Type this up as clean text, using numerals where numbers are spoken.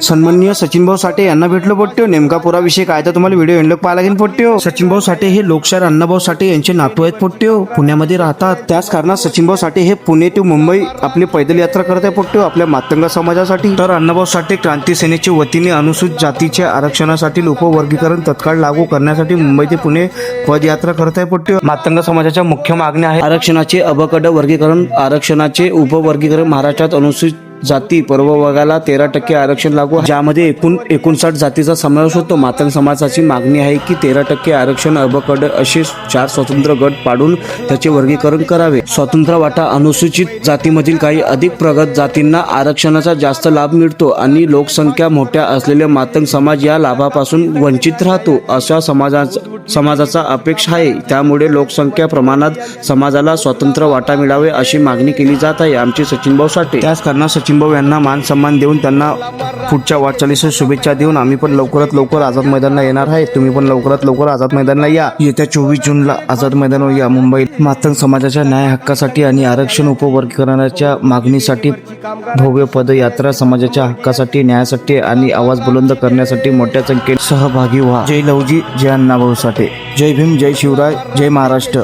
सन्माननीय सचिन भाऊ साठे यांना भेटलो पोट्यो. नेमका पुरा विषय काय तर तुम्हाला व्हिडिओ एंड पाहायला लागेल पोट्यो. सचिन भाऊ साठे हे लोकशाहीर अण्णाभाऊ साठे यांचे नातू आहेत पोट्यो. पुण्यामध्ये राहतात. त्याच कारणात सचिन भाऊ साठे हे पुणे ते मुंबई आपली पैदल यात्रा करत आहे पोट्यो आपल्या मातंग समाजासाठी. तर अण्णाभाऊ साठे क्रांती सेनेच्या वतीने अनुसूचित जातीच्या आरक्षणासाठी उपवर्गीकरण तत्काळ लागू करण्यासाठी मुंबई ते पुणे पदयात्रा करत आहे पोट्यो. मातंग समाजाच्या मुख्य मागण्या आहेत आरक्षणाचे अबकड वर्गीकरण, आरक्षणाचे उपवर्गीकरण, महाराष्ट्रात अनुसूचित जाती प्रवर्गाला 13% आरक्षण लागू, ज्यामध्ये एकूण 59 जातीचा समावेश होतो. मातंग समाजाची मागणी आहे की 13% आरक्षण, अबकड असे 4 स्वतंत्र गट पाडून त्याचे वर्गीकरण करावे. स्वतंत्र वाटा अनुसूचित जातीमधील काही अधिक प्रगत जातींना आरक्षणाचा जास्त लाभ मिळतो आणि लोकसंख्या मोठ्या असलेले मातंग समाज या लाभापासून वंचित राहतो अशा समाजाचा अपेक्षा आहे. त्यामुळे लोकसंख्या प्रमाणात समाजाला स्वतंत्र वाटा मिळावे अशी मागणी केली जात आहे. आमचे सचिन भाऊ साठे. त्याच कारणात सचिन भाऊ यांना मान सन्मान देऊन त्यांना पुढच्या वाटचालीस शुभेच्छा देऊन आम्ही पण लवकरात लवकर आझाद मैदानला येणार आहे. तुम्ही पण लवकरात लवकर आझाद मैदानला या. येत्या 24 जूनला आझाद मैदानावर या. मुंबईत मातंग समाजाच्या न्याय हक्कासाठी आणि आरक्षण उपवर्गीकरणाच्या मागणीसाठी भव्य पदयात्रा समाजाच्या हक्कासाठी, न्यायासाठी आणि आवाज बुलंद करण्यासाठी मोठ्या संख्येने सहभागी व्हा. जय लवजी, जय अण्णाभाऊ साठे. जय भीम, जय शिवराय, जय महाराष्ट्र.